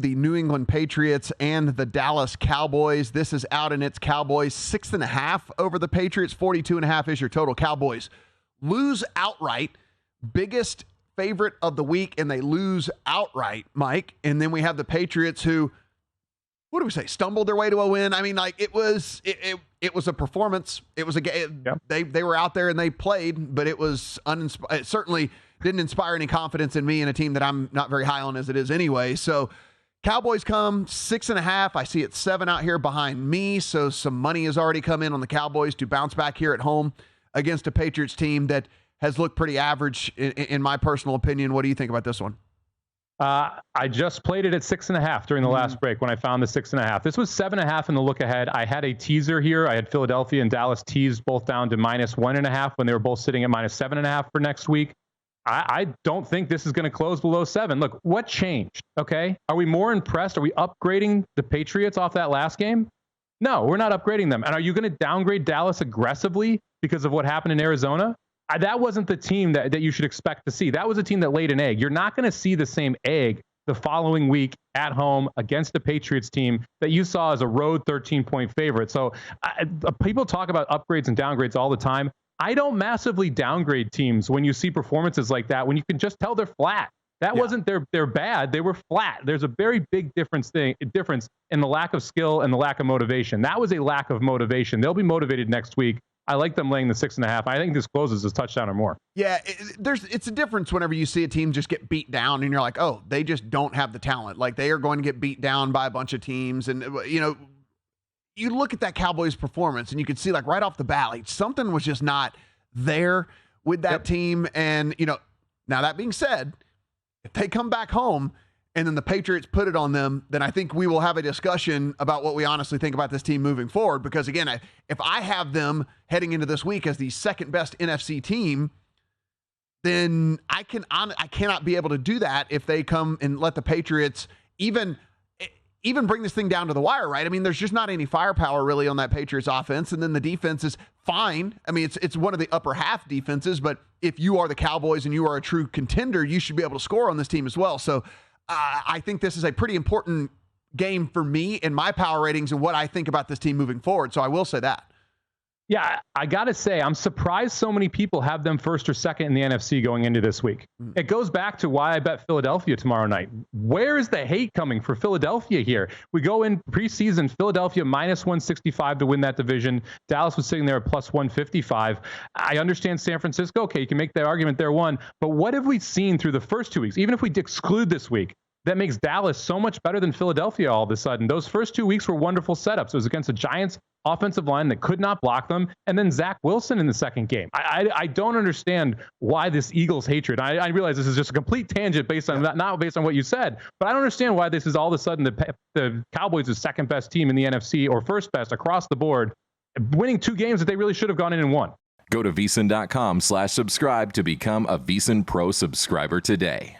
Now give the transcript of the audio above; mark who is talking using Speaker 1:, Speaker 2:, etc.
Speaker 1: The New England Patriots and the Dallas Cowboys. This is out, and it's Cowboys 6.5 over the Patriots. 42.5 is your total. Cowboys lose outright. Biggest favorite of the week, and they lose outright, Mike. And then we have the Patriots who, what do we say, stumbled their way to a win. I mean, like it was a performance. It was a game. Yep. They were out there and they played, but it was it certainly didn't inspire any confidence in me and a team that I'm not very high on as it is anyway. So Cowboys come 6.5. I see it 7 out here behind me. So some money has already come in on the Cowboys to bounce back here at home against a Patriots team that has looked pretty average in my personal opinion. What do you think about this one?
Speaker 2: I just played it at 6.5 during the last break when I found the 6.5. This was 7.5 in the look ahead. I had a teaser here. I had Philadelphia and Dallas teased both down to -1.5 when they were both sitting at -7.5 for next week. I don't think this is going to close below 7. Look, what changed? Okay. Are we more impressed? Are we upgrading the Patriots off that last game? No, we're not upgrading them. And are you going to downgrade Dallas aggressively because of what happened in Arizona? That wasn't the team that you should expect to see. That was a team that laid an egg. You're not going to see the same egg the following week at home against the Patriots team that you saw as a road 13-point favorite. So people talk about upgrades and downgrades all the time. I don't massively downgrade teams when you see performances like that, when you can just tell they're flat. That wasn't they're bad. They were flat. There's a very big difference in the lack of skill and the lack of motivation. That was a lack of motivation. They'll be motivated next week. I like them laying the 6.5. I think this closes as touchdown or more.
Speaker 1: Yeah, it's a difference whenever you see a team just get beat down and you're like, oh, they just don't have the talent. Like they are going to get beat down by a bunch of teams. And, you know, you look at that Cowboys performance and you could see like right off the bat, like something was just not there with that team. And, you know, now that being said, if they come back home and then the Patriots put it on them, then I think we will have a discussion about what we honestly think about this team moving forward. Because again, if I have them heading into this week as the second best NFC team, then I cannot be able to do that if they come and let the Patriots even bring this thing down to the wire, right? I mean, there's just not any firepower really on that Patriots offense. And then the defense is fine. I mean, it's one of the upper half defenses, but if you are the Cowboys and you are a true contender, you should be able to score on this team as well. So I think this is a pretty important game for me and my power ratings and what I think about this team moving forward. So I will say that.
Speaker 2: Yeah, I got to say, I'm surprised so many people have them first or second in the NFC going into this week. It goes back to why I bet Philadelphia tomorrow night. Where is the hate coming for Philadelphia here? We go in preseason, Philadelphia -165 to win that division. Dallas was sitting there at +155. I understand San Francisco. Okay, you can make that argument there one. But what have we seen through the first 2 weeks, even if we exclude this week, that makes Dallas so much better than Philadelphia all of a sudden? Those first 2 weeks were wonderful setups. It was against the Giants offensive line that could not block them, and then Zach Wilson in the second game. I don't understand why this Eagles hatred. I realize this is just a complete tangent based on not based on what you said, but I don't understand why this is all of a sudden the Cowboys' second best team in the NFC or first best across the board, winning 2 games that they really should have gone in and won.
Speaker 3: Go to VSiN.com/subscribe to become a VSiN Pro subscriber today.